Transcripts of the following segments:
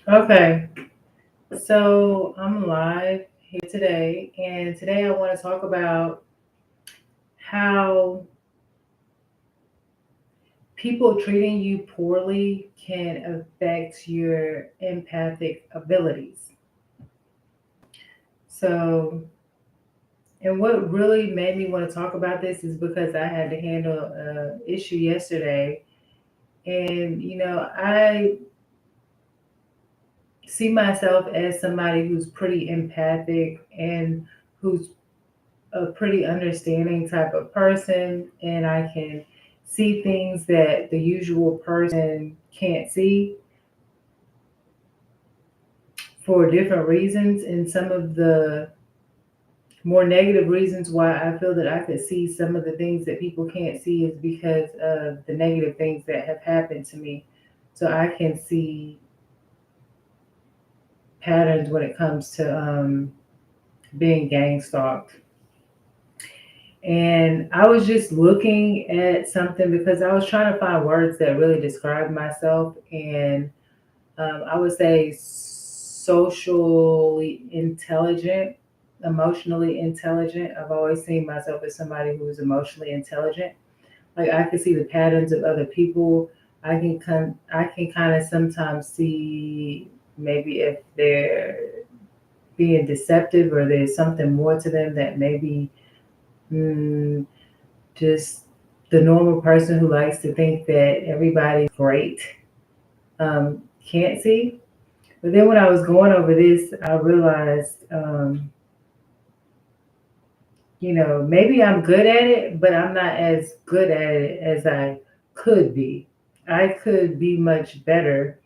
Okay, so I'm live here today, and today I want to talk about how people treating you poorly can affect your empathic abilities. So, and what really made me want to talk about this is because I had to handle a issue yesterday, and I see myself as somebody who's pretty empathic and who's a pretty understanding type of person, and I can see things that the usual person can't see for different reasons. And some of the more negative reasons why I feel that I could see some of the things that people can't see is because of the negative things that have happened to me. So I can see patterns when it comes to being gang stalked. And I was just looking at something because I was trying to find words that really describe myself. And I would say socially intelligent, emotionally intelligent. I've always seen myself as somebody who is emotionally intelligent. Like I can see the patterns of other people. I can kind of sometimes see maybe if they're being deceptive or there's something more to them that maybe mm, just the normal person who likes to think that everybody's great can't see. But then when I was going over this, I realized, maybe I'm good at it, but I'm not as good at it as I could be. I could be much better,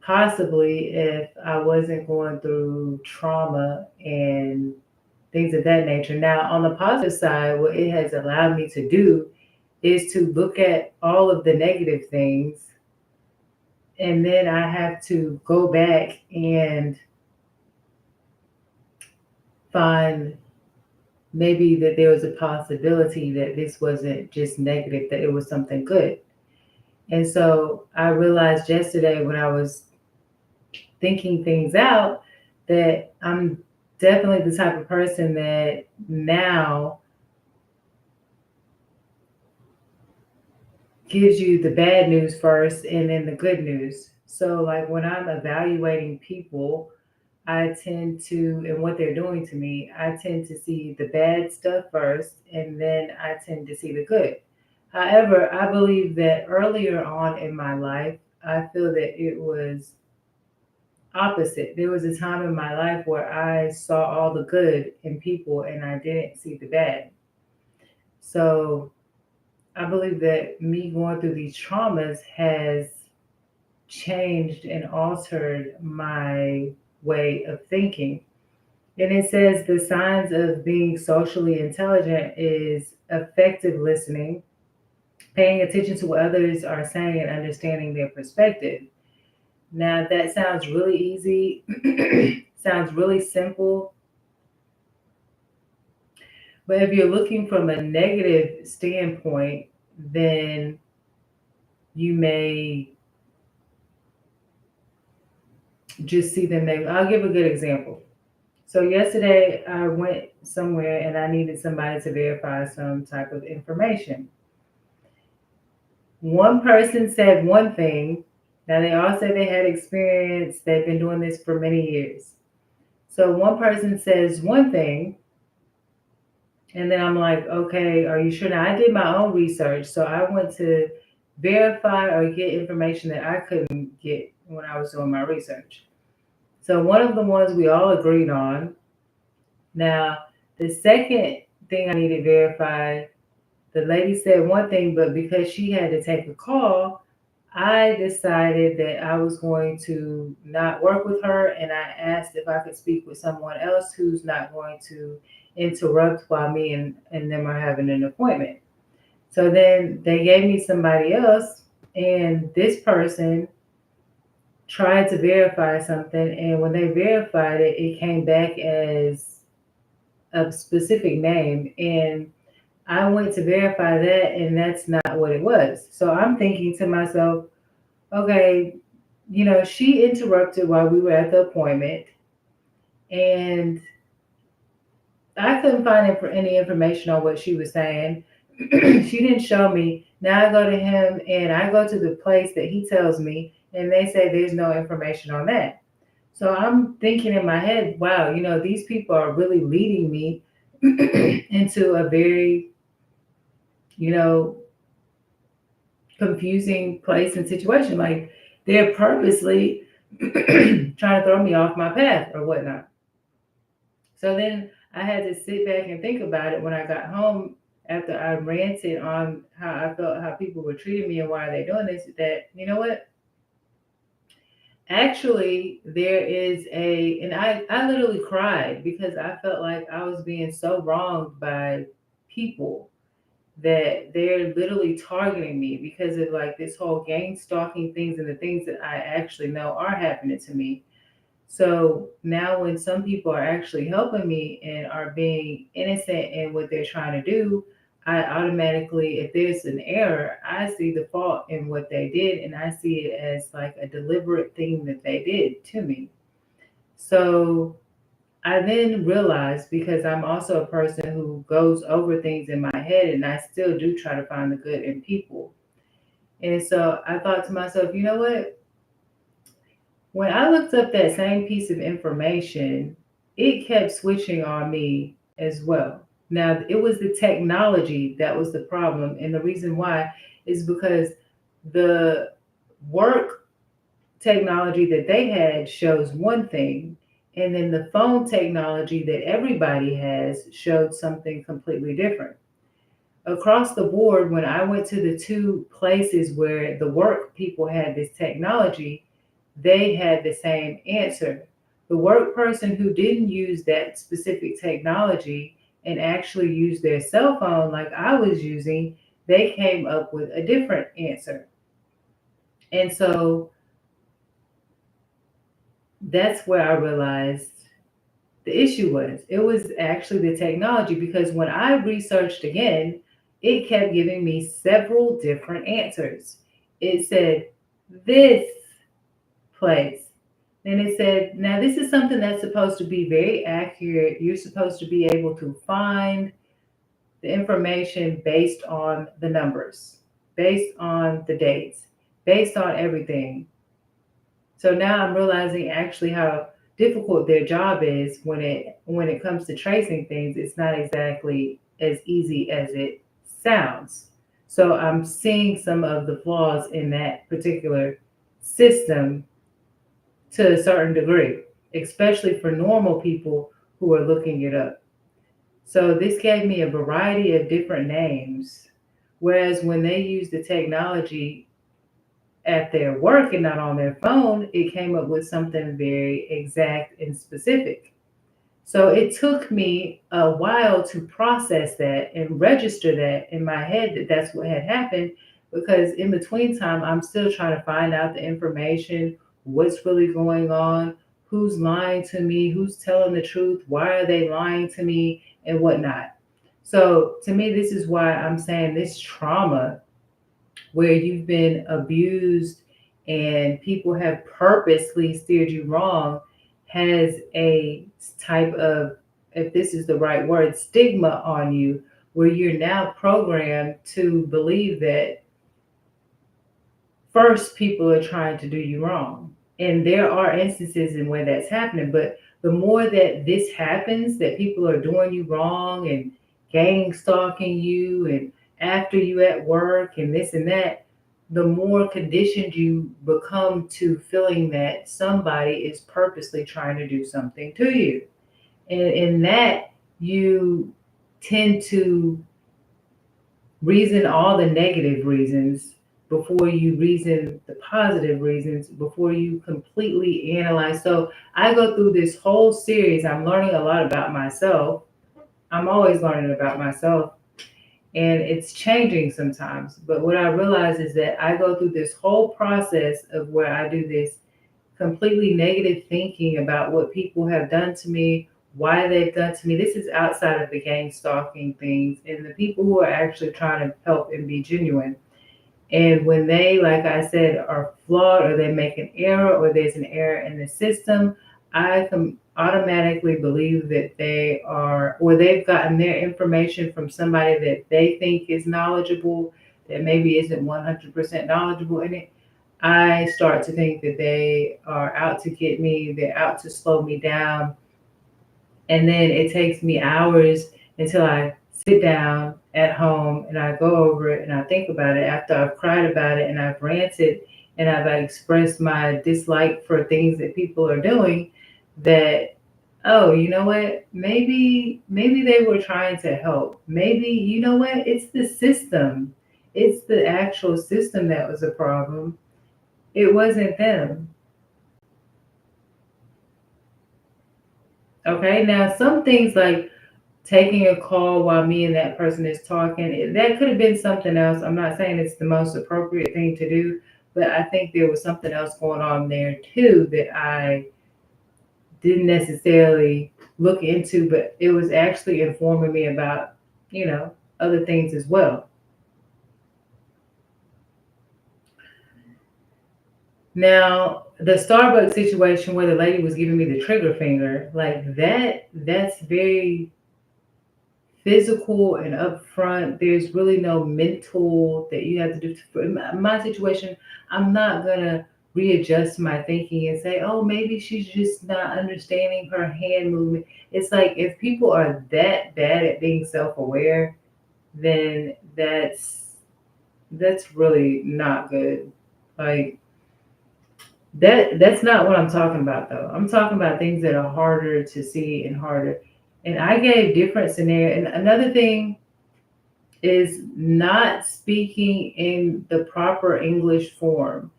possibly, if I wasn't going through trauma and things of that nature. Now, on the positive side, what it has allowed me to do is to look at all of the negative things, and then I have to go back and find maybe that there was a possibility that this wasn't just negative, that it was something good. And so I realized yesterday when I was thinking things out that I'm definitely the type of person that now gives you the bad news first and then the good news. So, like when I'm evaluating people, I tend to, and what they're doing to me, I tend to see the bad stuff first, and then I tend to see the good. However, I believe that earlier on in my life, I feel that it was opposite. There was a time in my life where I saw all the good in people and I didn't see the bad. So I believe that me going through these traumas has changed and altered my way of thinking. And it says the signs of being socially intelligent is effective listening, paying attention to what others are saying and understanding their perspective. Now, that sounds really easy, sounds really simple, but if you're looking from a negative standpoint, then you may just see them negative. I'll give a good example. So, yesterday I went somewhere and I needed somebody to verify some type of information. One person said one thing. Now, they all said they had experience, they've been doing this for many years. So, one person says one thing, and then I'm like, okay, are you sure? Now, I did my own research. So, I went to verify or get information that I couldn't get when I was doing my research. So, one of the ones we all agreed on. Now, the second thing I needed verified, the lady said one thing, but because she had to take a call, I decided that I was going to not work with her, and I asked if I could speak with someone else who's not going to interrupt while me and them are having an appointment. So then they gave me somebody else, and this person tried to verify something, and when they verified it, it came back as a specific name, and I went to verify that, and that's not what it was. So I'm thinking to myself, okay, she interrupted while we were at the appointment, and I couldn't find any information on what she was saying. She didn't show me. Now I go to him and I go to the place that he tells me, and they say there's no information on that. So I'm thinking in my head, wow, these people are really leading me into a very, you know, confusing place and situation. Like they're purposely trying to throw me off my path or whatnot. So then I had to sit back and think about it when I got home after I ranted on how I felt, how people were treating me and why they're doing this. That, you know what? Actually, there is and I literally cried because I felt like I was being so wronged by people that they're literally targeting me because of like this whole gang stalking things and the things that I actually know are happening to me. So now, when some people are actually helping me and are being innocent in what they're trying to do, I automatically, if there's an error, I see the fault in what they did and I see it as like a deliberate thing that they did to me. So I then realized, because I'm also a person who goes over things in my head and I still do try to find the good in people. And so I thought to myself, you know what? When I looked up that same piece of information, it kept switching on me as well. Now, it was the technology that was the problem. And the reason why is because the work technology that they had shows one thing, and then the phone technology that everybody has showed something completely different. Across the board, when I went to the two places where the work people had this technology, they had the same answer. The work person who didn't use that specific technology and actually used their cell phone like I was using, they came up with a different answer. And so that's where I realized the issue was. It was actually the technology, because when I researched again, it kept giving me several different answers. It said this place. Then it said, now this is something that's supposed to be very accurate. You're supposed to be able to find the information based on the numbers, based on the dates, based on everything. So now I'm realizing actually how difficult their job is when it comes to tracing things. It's not exactly as easy as it sounds. So I'm seeing some of the flaws in that particular system to a certain degree, especially for normal people who are looking it up. So this gave me a variety of different names. Whereas when they use the technology at their work and not on their phone, it came up with something very exact and specific. So it took me a while to process that and register that in my head that that's what had happened, because in between time, I'm still trying to find out the information, what's really going on, who's lying to me, who's telling the truth, why are they lying to me, and whatnot. So to me, this is why I'm saying this trauma where you've been abused and people have purposely steered you wrong has a type of, if this is the right word, stigma on you, where you're now programmed to believe that first people are trying to do you wrong. And there are instances in where that's happening, but the more that this happens, that people are doing you wrong and gang stalking you and after you at work and this and that, the more conditioned you become to feeling that somebody is purposely trying to do something to you. And in that, you tend to reason all the negative reasons before you reason the positive reasons, before you completely analyze. So I go through this whole series. I'm learning a lot about myself. I'm always learning about myself, and it's changing sometimes. But what I realize is that I go through this whole process of where I do this completely negative thinking about what people have done to me, why they've done to me. This is outside of the gang stalking things and the people who are actually trying to help and be genuine. And when they, like I said, are flawed or they make an error or there's an error in the system, I can automatically believe that they are, or they've gotten their information from somebody that they think is knowledgeable, that maybe isn't 100% knowledgeable in it. I start to think that they are out to get me, they're out to slow me down, and then it takes me hours until I sit down at home and I go over it and I think about it after I've cried about it and I've ranted and I've expressed my dislike for things that people are doing. That, oh, you know what, maybe they were trying to help, maybe, you know what, it's the system, it's the actual system that was a problem, it wasn't them. Okay, now some things like taking a call while me and that person is talking, that could have been something else. I'm not saying it's the most appropriate thing to do, but I think there was something else going on there too that I didn't necessarily look into, but it was actually informing me about, you know, other things as well. Now, the Starbucks situation where the lady was giving me the trigger finger, like that's very physical and upfront. There's really no mental that you have to do. In my situation, I'm not gonna readjust my thinking and say, "Oh, maybe she's just not understanding her hand movement." It's like if people are that bad at being self-aware, then that's really not good. Like that's not what I'm talking about though. I'm talking about things that are harder to see and harder. And I gave different scenarios. And another thing is not speaking in the proper English form.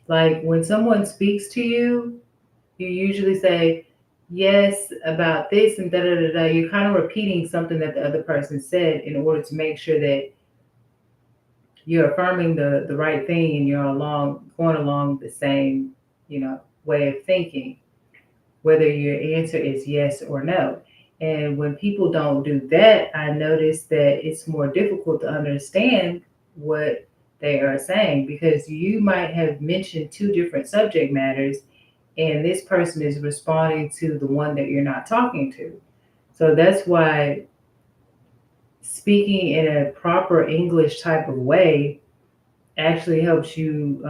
Like when someone speaks to you, you usually say, yes, about this and da da da da. You're kind of repeating something that the other person said in order to make sure that you're affirming the right thing and you're going along the same, way of thinking, whether your answer is yes or no. And when people don't do that, I notice that it's more difficult to understand what they are saying because you might have mentioned two different subject matters and this person is responding to the one that you're not talking to. So that's why speaking in a proper English type of way actually helps you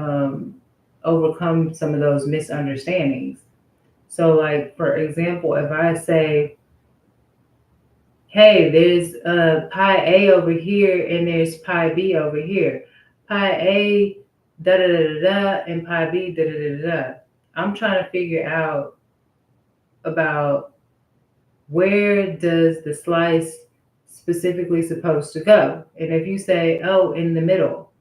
overcome some of those misunderstandings. So, like, for example, if I say, hey, there's pi A over here and there's pi B over here. Pi A, da da da da da, and pi B, da da da da da. I'm trying to figure out about where does the slice specifically supposed to go. And if you say, oh, in the middle,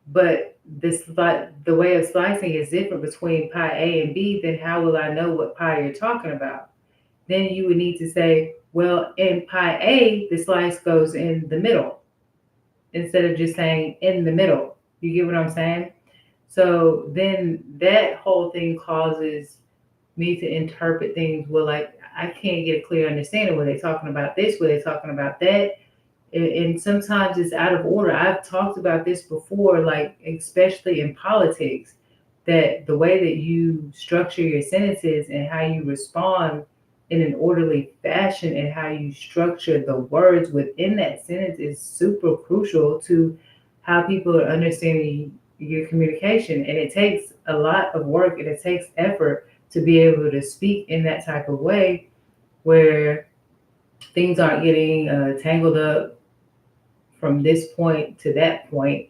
but the way of slicing is different between pi A and B, then how will I know what pi you're talking about? Then you would need to say, well, in pi A, the slice goes in the middle instead of just saying in the middle. You get what I'm saying? So then that whole thing causes me to interpret things, well, like I can't get a clear understanding. Were they talking about this? Were they talking about that? And sometimes it's out of order. I've talked about this before, like especially in politics, that the way that you structure your sentences and how you respond in an orderly fashion and how you structure the words within that sentence is super crucial to how people are understanding your communication. And it takes a lot of work and it takes effort to be able to speak in that type of way where things aren't getting tangled up from this point to that point.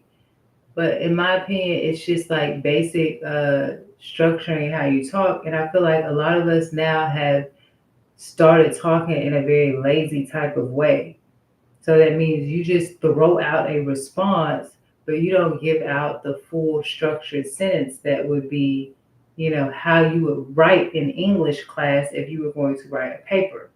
But in my opinion, it's just like basic structuring how you talk. And I feel like a lot of us now have started talking in a very lazy type of way. So that means you just throw out a response, but you don't give out the full structured sentence that would be, how you would write in English class if you were going to write a paper.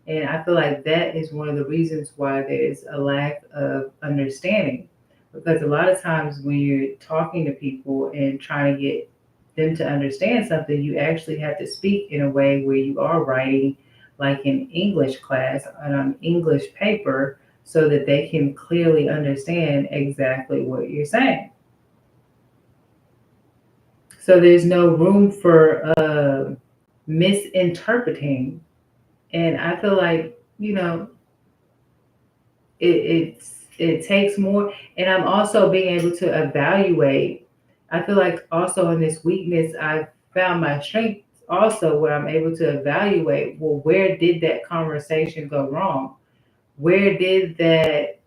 And I feel like that is one of the reasons why there's a lack of understanding. Because a lot of times when you're talking to people and trying to get them to understand something, you actually have to speak in a way where you are writing like in English class on an English paper so that they can clearly understand exactly what you're saying. So there's no room for misinterpreting. And I feel like, it takes more. And I'm also being able to evaluate. I feel like also in this weakness, I found my strength also where I'm able to evaluate, well, where did that conversation go wrong? Where did that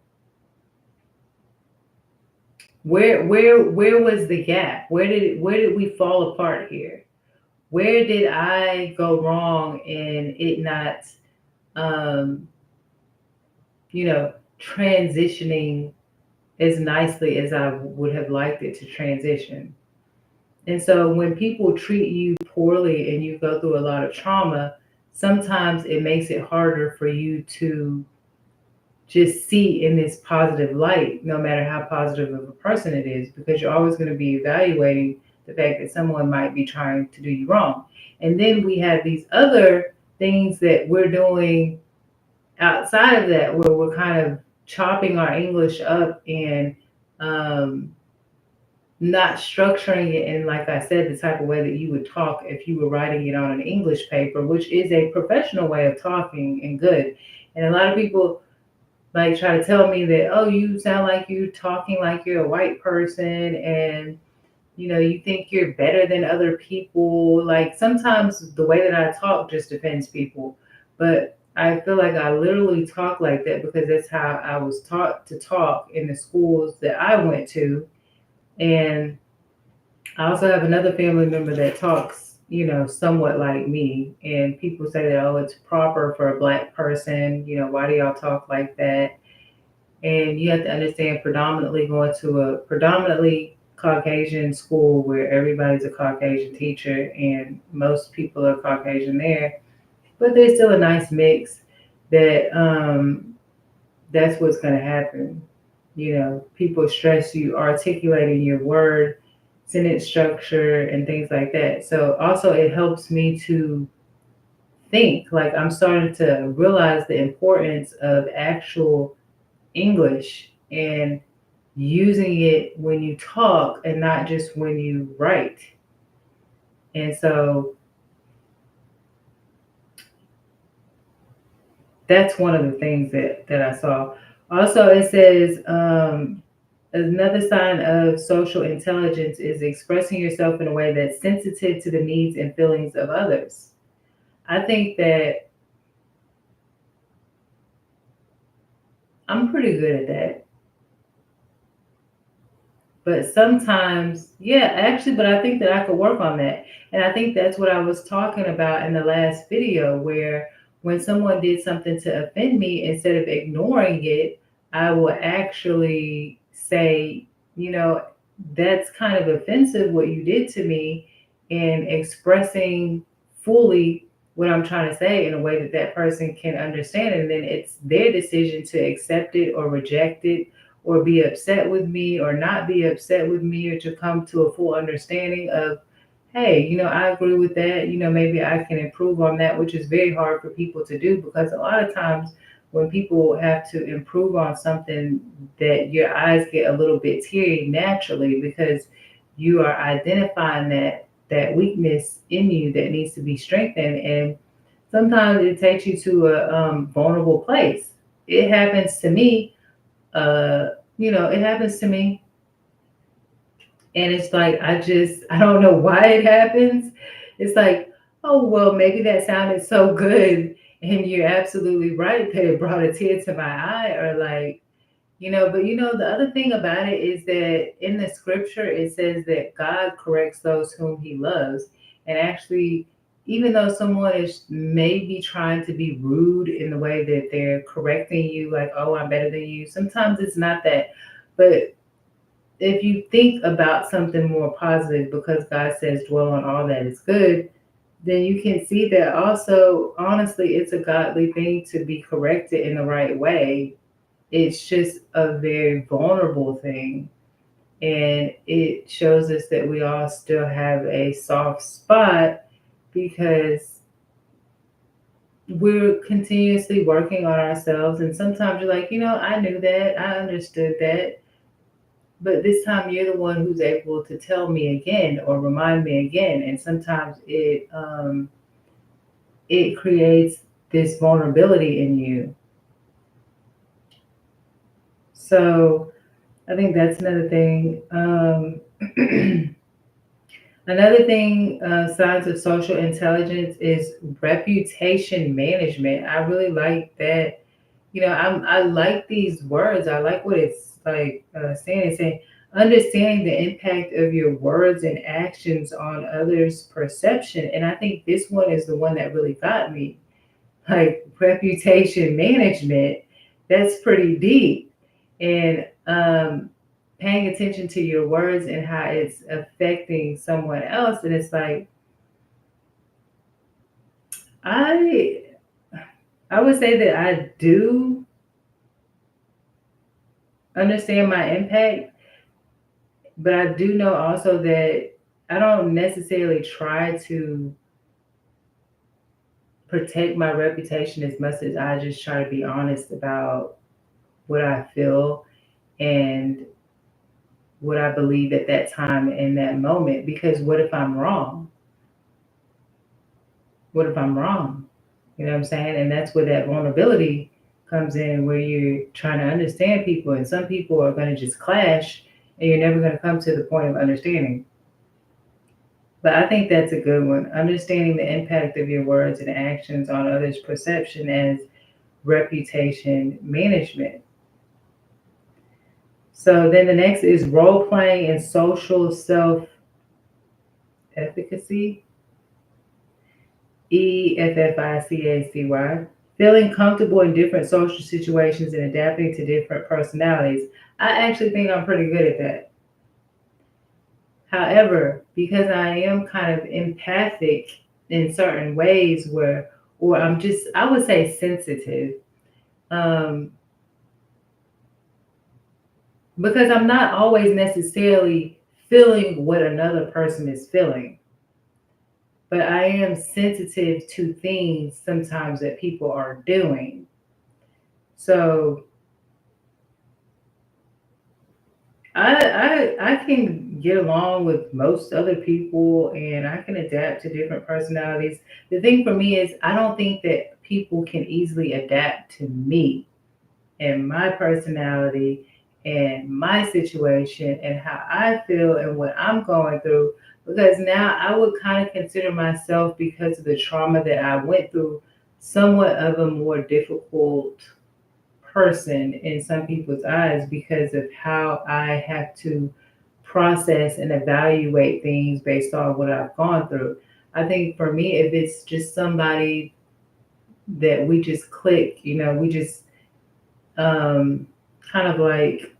where was the gap? Where did we fall apart here? Where did I go wrong in it not um, transitioning as nicely as I would have liked it to transition? And so when people treat you poorly and you go through a lot of trauma, sometimes it makes it harder for you to just see in this positive light, no matter how positive of a person it is, because you're always going to be evaluating the fact that someone might be trying to do you wrong. And then we have these other things that we're doing outside of that, where we're kind of chopping our English up and um, not structuring it in, like I said, the type of way that you would talk if you were writing it on an English paper, which is a professional way of talking and good. And a lot of people like try to tell me that, oh, you sound like you talking like you're a white person, and you think you're better than other people. Like sometimes the way that I talk just offends people, but I feel like I literally talk like that because that's how I was taught to talk in the schools that I went to. And I also have another family member that talks, somewhat like me. And people say that, oh, it's proper for a black person. Why do y'all talk like that? And you have to understand, predominantly going to a predominantly Caucasian school where everybody's a Caucasian teacher and most people are Caucasian there, but there's still a nice mix that that's what's going to happen. People stress you articulating your word, sentence structure, and things like that. So also it helps me to think. Like I'm starting to realize the importance of actual English and using it when you talk and not just when you write. And so that's one of the things that I saw. Also, it says another sign of social intelligence is expressing yourself in a way that's sensitive to the needs and feelings of others. I think that I'm pretty good at that. But sometimes, yeah, actually, but I think that I could work on that. And I think that's what I was talking about in the last video, where when someone did something to offend me, instead of ignoring it, I will actually say, you know, that's kind of offensive what you did to me, and expressing fully what I'm trying to say in a way that that person can understand. And then it's their decision to accept it or reject it, or be upset with me or not be upset with me, or to come to a full understanding of, hey, I agree with that. Maybe I can improve on that, which is very hard for people to do, because a lot of times when people have to improve on something, that your eyes get a little bit teary naturally, because you are identifying that weakness in you that needs to be strengthened. And sometimes it takes you to a vulnerable place. It happens to me. uh it happens to me, and it's like I don't know why it happens. It's like, oh well, maybe that sounded so good, and you're absolutely right that it brought a tear to my eye, or like, but the other thing about it is that in the scripture it says that God corrects those whom he loves. And actually, even though someone is maybe trying to be rude in the way that they're correcting you, like, oh, I'm better than you, sometimes it's not that. But if you think about something more positive, because God says, dwell on all that is good, then you can see that also, honestly, it's a godly thing to be corrected in the right way. It's just a very vulnerable thing. And it shows us that we all still have a soft spot, because we're continuously working on ourselves. And sometimes you're like, I knew that, I understood that. But this time you're the one who's able to tell me again or remind me again. And sometimes it creates this vulnerability in you. So I think that's another thing. Another thing, signs of social intelligence is reputation management. I really like that. I like these words. I like what it's like saying. It's saying understanding the impact of your words and actions on others' perception. And I think this one is the one that really got me. Like reputation management, that's pretty deep. And paying attention to your words and how it's affecting someone else. And it's like, I I would say that I do understand my impact, but I do know also that I don't necessarily try to protect my reputation as much as I just try to be honest about what I feel and what I believe at that time in that moment. Because what if I'm wrong? What if I'm wrong? You know what I'm saying? And that's where that vulnerability comes in, where you're trying to understand people, and some people are going to just clash, and you're never going to come to the point of understanding. But I think that's a good one. Understanding the impact of your words and actions on others' perception as reputation management. So then the next is role playing and social self efficacy. EFFICACY. Feeling comfortable in different social situations and adapting to different personalities. I actually think I'm pretty good at that. However, because I am kind of empathic in certain ways or I'm just, I would say sensitive, um, because I'm not always necessarily feeling what another person is feeling, but I am sensitive to things sometimes that people are doing. So I can get along with most other people and I can adapt to different personalities. The thing for me is I don't think that people can easily adapt to me and my personality and my situation and how I feel and what I'm going through, because now I would kind of consider myself, because of the trauma that I went through, somewhat of a more difficult person in some people's eyes because of how I have to process and evaluate things based on what I've gone through. I think for me, if it's just somebody that we just click, we just um, kind of like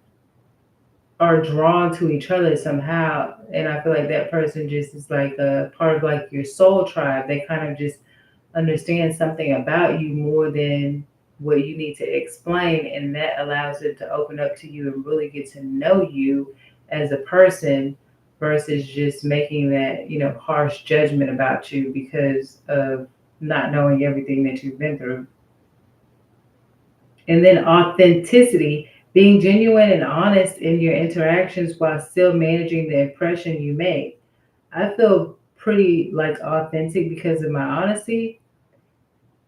are drawn to each other somehow. And I feel like that person just is like a part of like your soul tribe. They kind of just understand something about you more than what you need to explain. And that allows it to open up to you and really get to know you as a person versus just making that, harsh judgment about you because of not knowing everything that you've been through. And then authenticity, being genuine and honest in your interactions while still managing the impression you make. I feel pretty like authentic because of my honesty.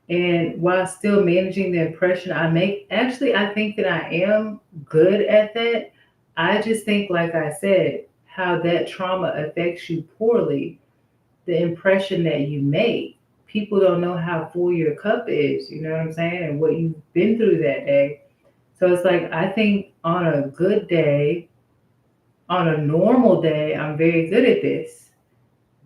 And while still managing the impression I make, actually, I think that I am good at that. I just think, like I said, how that trauma affects you poorly, the impression that you make. People don't know how full your cup is, you know what I'm saying? And what you've been through that day. So it's like I think on a good day, on a normal day, I'm very good at this.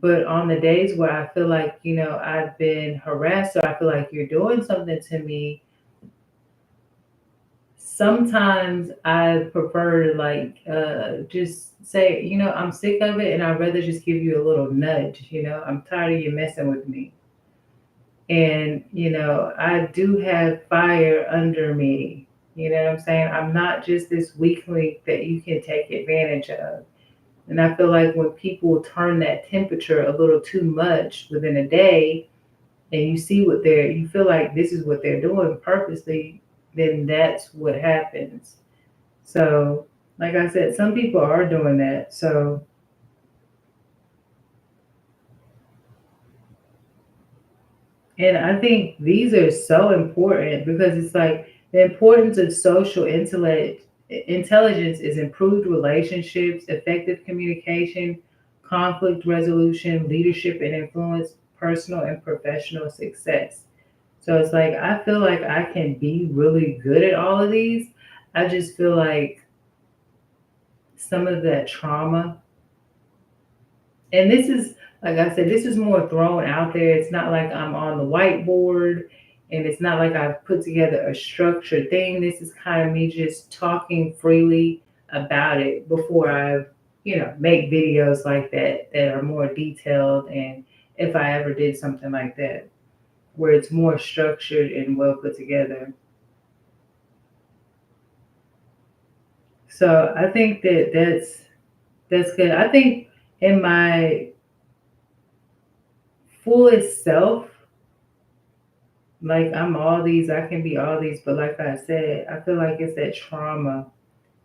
But on the days where I feel like, I've been harassed or I feel like you're doing something to me, sometimes I prefer to like just say, I'm sick of it and I'd rather just give you a little nudge, I'm tired of you messing with me. And, I do have fire under me. You know what I'm saying? I'm not just this weakling that you can take advantage of. And I feel like when people turn that temperature a little too much within a day, and you feel like this is what they're doing purposely, then that's what happens. So, like I said, some people are doing that. So, and I think these are so important because it's like the importance of social intellect intelligence is improved relationships, effective communication, conflict resolution, leadership and influence, personal and professional success. So it's like I feel like I can be really good at all of these. I just feel like some of that trauma, and this is, like I said, this is more thrown out there. It's not like I'm on the whiteboard, and it's not like I've put together a structured thing. This is kind of me just talking freely about it before I, make videos like that are more detailed. And if I ever did something like that, where it's more structured and well put together. So I think that's good. I think in my fullest self, like I'm all these, I can be all these, but like I said, I feel like it's that trauma.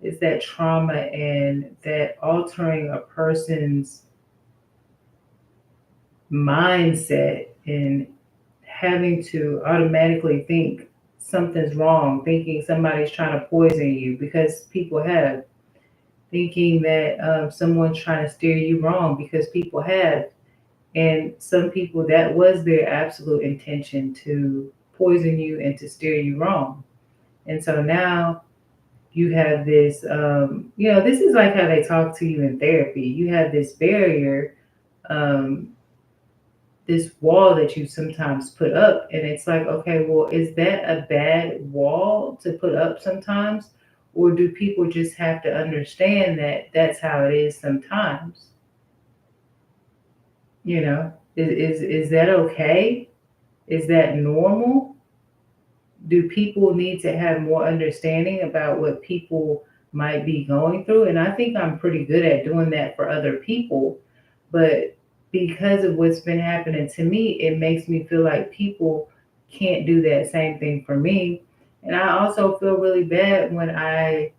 It's that trauma and that altering a person's mindset and having to automatically think something's wrong, thinking somebody's trying to poison you because people have, thinking that someone's trying to steer you wrong because people have. And some people, that was their absolute intention to poison you and to steer you wrong. And so now you have this, this is like how they talk to you in therapy. You have this barrier, um, this wall that you sometimes put up. And it's like, okay, well, is that a bad wall to put up sometimes? Or do people just have to understand that that's how it is sometimes? Is that okay? Is that normal? Do people need to have more understanding about what people might be going through? And I think I'm pretty good at doing that for other people. But because of what's been happening to me, it makes me feel like people can't do that same thing for me. And I also feel really bad when I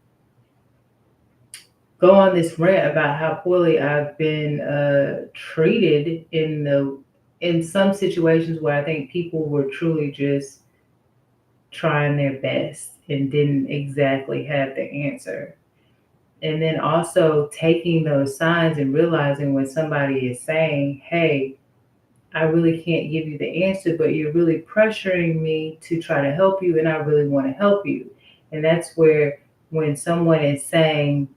go on this rant about how poorly I've been treated in some situations where I think people were truly just trying their best and didn't exactly have the answer. And then also taking those signs and realizing when somebody is saying, hey, I really can't give you the answer, but you're really pressuring me to try to help you, and I really want to help you. And that's where, when someone is saying,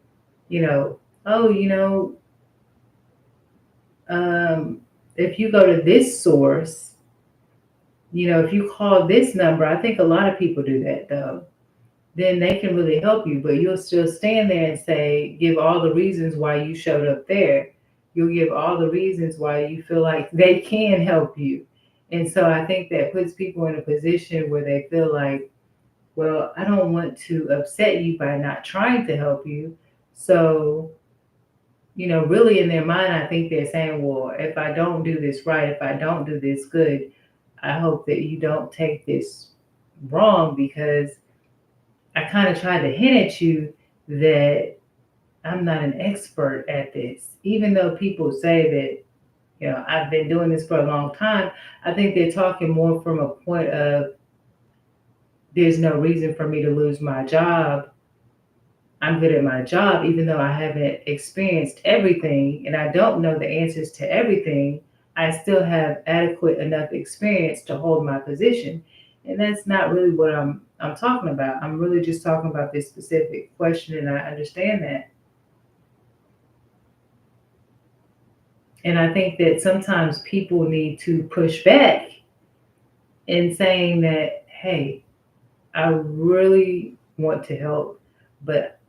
you know, oh, um, if you go to this source, if you call this number, I think a lot of people do that though, then they can really help you. But you'll still stand there and say, give all the reasons why you showed up there. You'll give all the reasons why you feel like they can help you. And so I think that puts people in a position where they feel like, well, I don't want to upset you by not trying to help you. So, really in their mind, I think they're saying, well, if I don't do this right, if I don't do this good, I hope that you don't take this wrong because I kind of tried to hint at you that I'm not an expert at this. Even though people say that, I've been doing this for a long time, I think they're talking more from a point of there's no reason for me to lose my job. I'm good at my job, even though I haven't experienced everything and I don't know the answers to everything. I still have adequate enough experience to hold my position. And that's not really what I'm talking about. I'm really just talking about this specific question, and I understand that. And I think that sometimes people need to push back in saying that, hey, I really want to help, but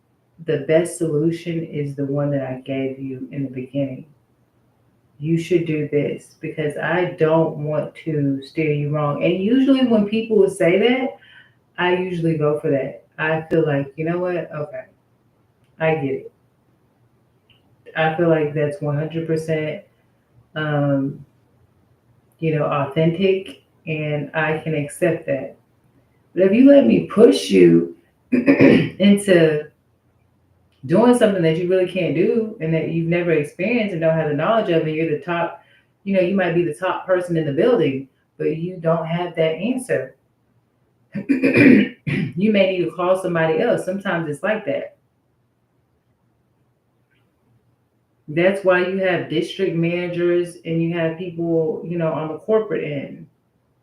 the best solution is the one that I gave you in the beginning. You should do this because I don't want to steer you wrong. And usually, when people will say that, I usually go for that. I feel like, you know what? Okay, I get it. I feel like that's 100%, um, authentic. and I can accept that. But if you let me push you into doing something that you really can't do and that you've never experienced and don't have the knowledge of, and you're the top, you might be the top person in the building, but you don't have that answer. You may need to call somebody else. Sometimes it's like that. That's why you have district managers and you have people, on the corporate end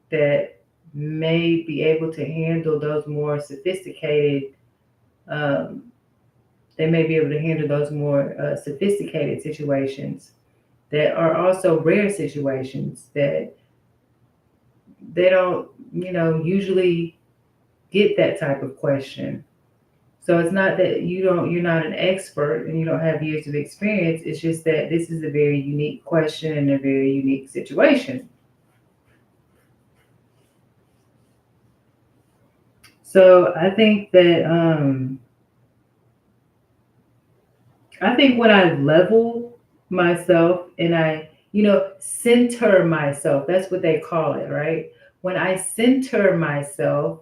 that may be able to handle those more sophisticated. Um, they may be able to handle those more sophisticated situations that are also rare situations that they don't, usually get that type of question. So it's not that you're not an expert and you don't have years of experience. It's just that this is a very unique question and a very unique situation. So I think when I level myself and I, center myself, that's what they call it, right? When I center myself,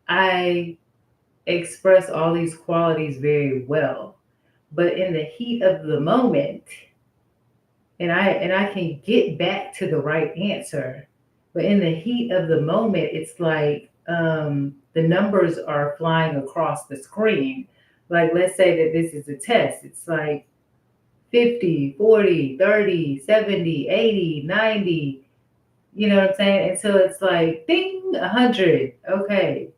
I express all these qualities very well. But in the heat of the moment, and I can get back to the right answer, but in the heat of the moment, it's like the numbers are flying across the screen. Like, let's say that this is a test. It's like 50, 40, 30, 70, 80, 90. You know what I'm saying? And so it's like, ding, 100. Okay.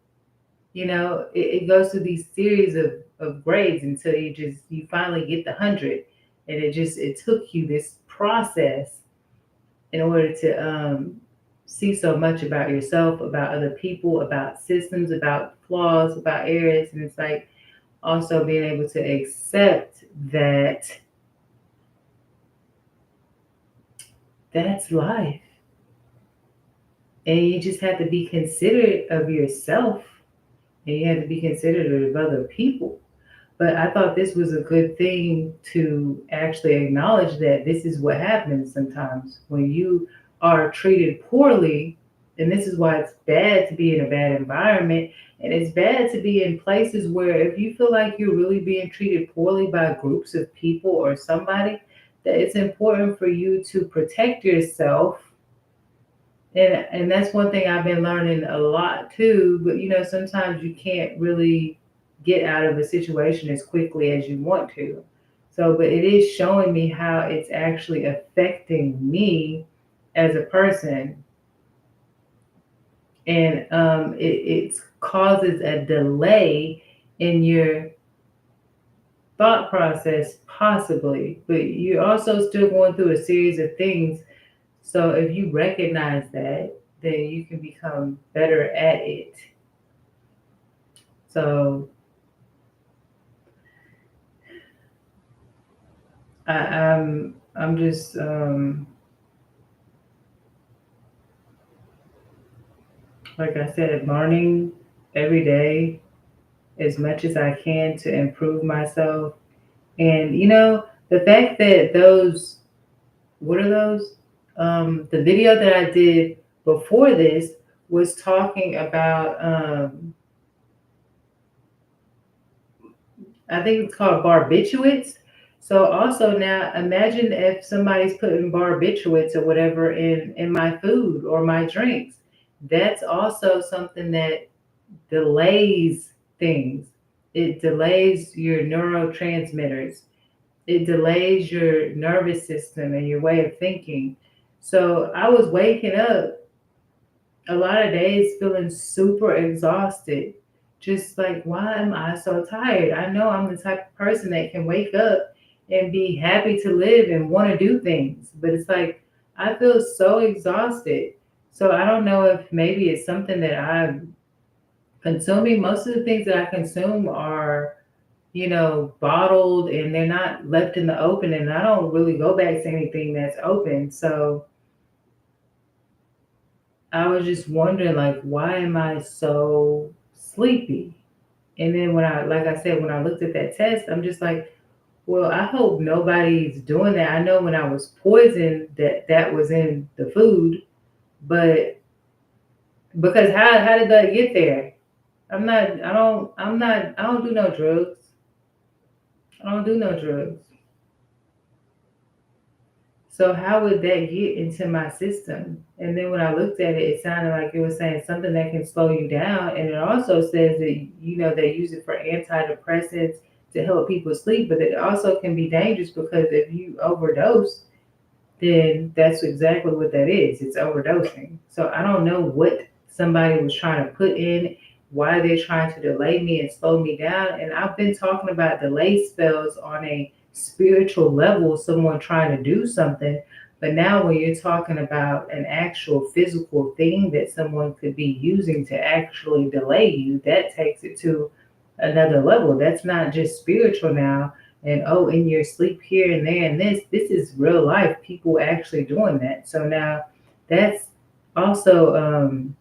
It goes through these series of grades until you finally get the 100. And it took you this process in order to see so much about yourself, about other people, about systems, about flaws, about errors. And it's like also being able to accept that that's life. And you just have to be considerate of yourself and you have to be considerate of other people. But I thought this was a good thing to actually acknowledge that this is what happens sometimes when you are treated poorly. And this is why it's bad to be in a bad environment. And it's bad to be in places where if you feel like you're really being treated poorly by groups of people or somebody, that it's important for you to protect yourself. And that's one thing I've been learning a lot too. But sometimes you can't really get out of a situation as quickly as you want to. So, but it is showing me how it's actually affecting me as a person, and it causes a delay in your thought process, possibly. But you're also still going through a series of things. So, if you recognize that, then you can become better at it. So, I'm just like I said, learning every day as much as I can to improve myself. And the fact that those, what are those? The video that I did before this was talking about I think it's called barbiturates. So also now imagine if somebody's putting barbiturates or whatever in my food or my drinks. That's also something that delays things. It delays your neurotransmitters. It delays your nervous system and your way of thinking. So I was waking up a lot of days feeling super exhausted. Just like, why am I so tired? I know I'm the type of person that can wake up and be happy to live and want to do things. But it's like, I feel so exhausted. So I don't know if maybe it's something that I'm consuming. Most of the things that I consume are, bottled and they're not left in the open. And I don't really go back to anything that's open. So I was just wondering, like, why am I so sleepy? And then like I said, when I looked at that test, I'm just like, well, I hope nobody's doing that. I know when I was poisoned that was in the food, but Because how did that get there? I don't do no drugs. I don't do no drugs. So how would that get into my system? And then when I looked at it, it sounded like it was saying something that can slow you down. And it also says that, they use it for antidepressants to help people sleep, but it also can be dangerous because if you overdose, then that's exactly what that is. It's overdosing. So I don't know what somebody was trying to put in, why they're trying to delay me and slow me down. And I've been talking about delay spells on a spiritual level, someone trying to do something. But now, when you're talking about an actual physical thing that someone could be using to actually delay you, that takes it to another level. That's not just spiritual now and oh, in your sleep here and there and this is real life people actually doing that. So now that's also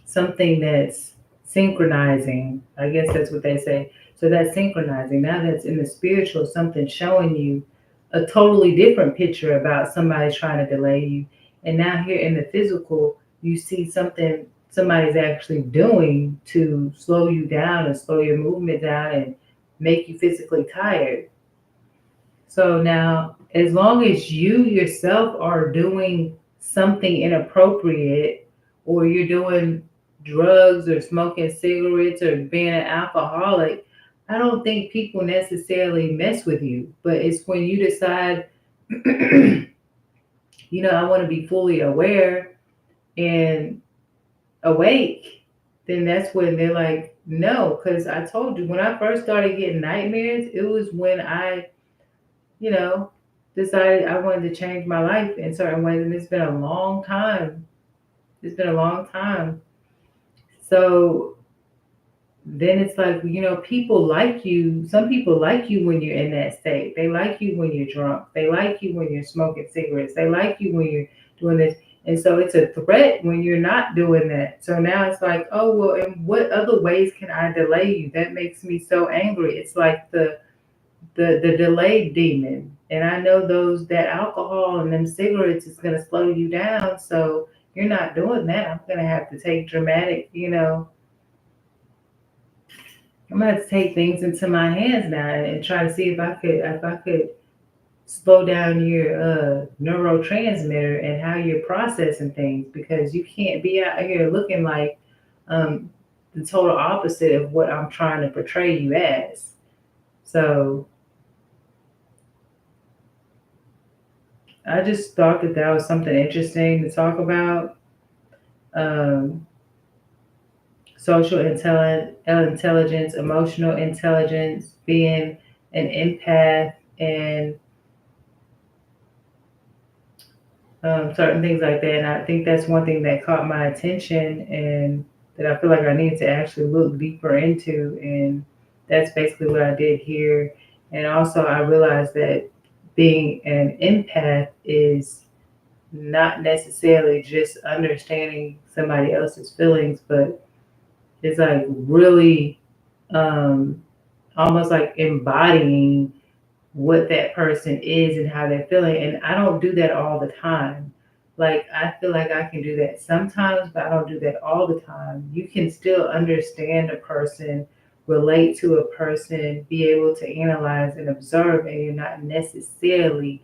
something that's synchronizing, I guess that's what they say. So that's synchronizing. Now that's in the spiritual, something showing you a totally different picture about somebody trying to delay you. And now here in the physical, you see something somebody's actually doing to slow you down and slow your movement down and make you physically tired. So now, as long as you yourself are doing something inappropriate, or you're doing drugs or smoking cigarettes or being an alcoholic, I don't think people necessarily mess with you. But it's when you decide, I want to be fully aware and awake, then that's when they're like, no, because I told you when I first started getting nightmares, it was when I you know, decided I wanted to change my life in certain ways, and it's been a long time. It's been a long time. So then it's like, people like you. Some people like you when you're in that state. They like you when you're drunk. They like you when you're smoking cigarettes. They like you when you're doing this. And so it's a threat when you're not doing that. So now it's like, oh, well, in what other ways can I delay you? That makes me so angry. It's like the delayed demon. And I know those that alcohol and them cigarettes is gonna slow you down. So you're not doing that. I'm gonna have to take dramatic, I'm gonna have to take things into my hands now and try to see if I could slow down your neurotransmitter and how you're processing things because you can't be out here looking like um, the total opposite of what I'm trying to portray you as. So I just thought that that was something interesting to talk about. Um, social intelligence, emotional intelligence, being an empath, and certain things like that. And I think that's one thing that caught my attention and that I feel like I need to actually look deeper into. And that's basically what I did here. And also, I realized that being an empath is not necessarily just understanding somebody else's feelings, but it's like really um, almost like embodying what that person is and how they're feeling. And I don't do that all the time. Like, I feel like I can do that sometimes, but I don't do that all the time. You can still understand a person, relate to a person, be able to analyze and observe, and you're not necessarily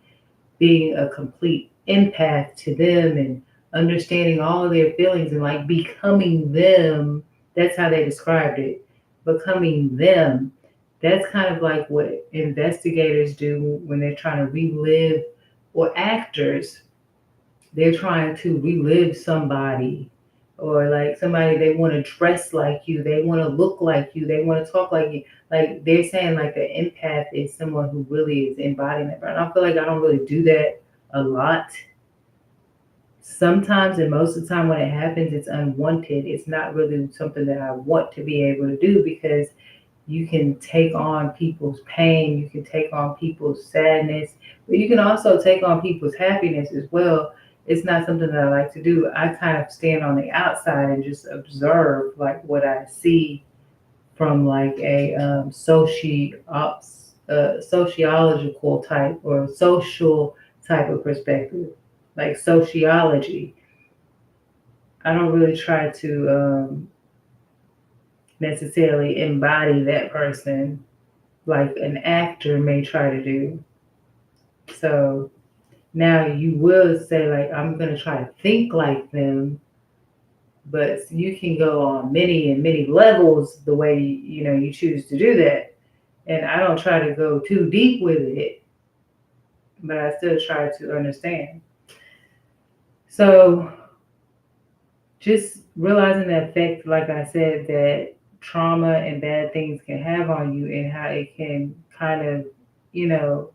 being a complete empath to them and understanding all of their feelings and like becoming them. That's how they described it. Becoming them. That's kind of like what investigators do when they're trying to relive, or actors, they're trying to relive somebody, or like somebody they want to dress like you, they want to look like you, they want to talk like you. Like they're saying like the empath is someone who really is embodying that. And I feel like I don't really do that a lot. Sometimes and most of the time when it happens, it's unwanted. It's not really something that I want to be able to do because you can take on people's pain, you can take on people's sadness, but you can also take on people's happiness as well. It's not something that I like to do. I kind of stand on the outside and just observe like what I see from like a sociological type or social type of perspective, like sociology. I don't really try to necessarily embody that person like an actor may try to do. So now you will say, like, I'm going to try to think like them, but you can go on many and many levels the way you choose to do that. And I don't try to go too deep with it, but I still try to understand. So just realizing the effect, like I said, that trauma and bad things can have on you and how it can kind of, you know,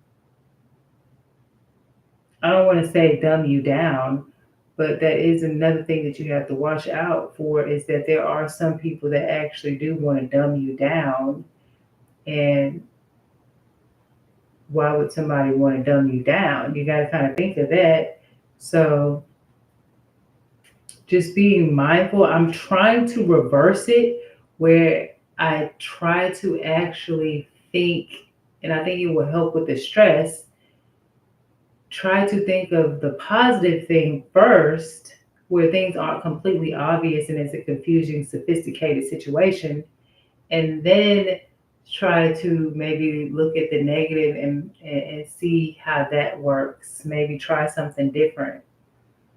I don't want to say dumb you down, but that is another thing that you have to watch out for is that there are some people that actually do want to dumb you down. And why would somebody want to dumb you down? You got to kind of think of that. So just being mindful. I'm trying to reverse it where I try to actually think, and I think it will help with the stress. Try to think of the positive thing first, where things aren't completely obvious and it's a confusing, sophisticated situation, and then try to maybe look at the negative and see how that works. Maybe try something different.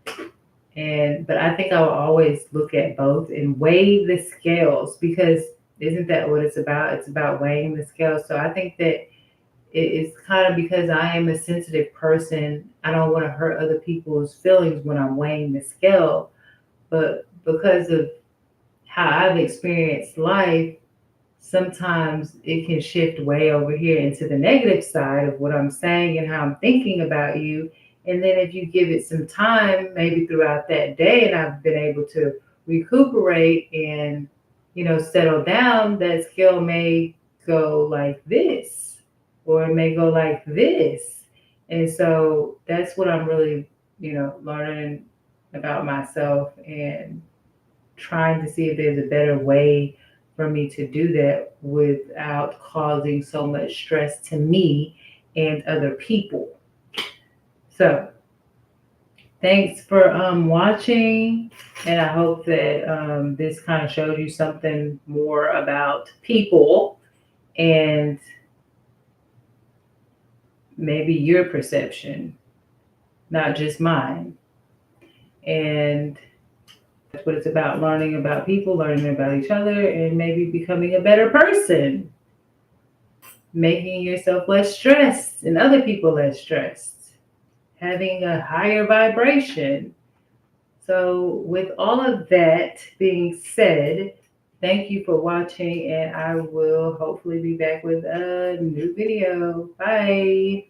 But I think I will always look at both and weigh the scales because isn't that what it's about? It's about weighing the scales. So I think that it's kind of because I am a sensitive person. I don't want to hurt other people's feelings when I'm weighing the scale. But because of how I've experienced life, sometimes it can shift way over here into the negative side of what I'm saying and how I'm thinking about you. And then if you give it some time, maybe throughout that day, and I've been able to recuperate and, settle down, that scale may go like this, or it may go like this. And so that's what I'm really, learning about myself and trying to see if there's a better way for me to do that without causing so much stress to me and other people. So, thanks for watching, and I hope that this kind of showed you something more about people and maybe your perception, not just mine. And that's what it's about, learning about people, learning about each other, and maybe becoming a better person, making yourself less stressed and other people less stressed, having a higher vibration. So, with all of that being said, thank you for watching, and I will hopefully be back with a new video. Bye.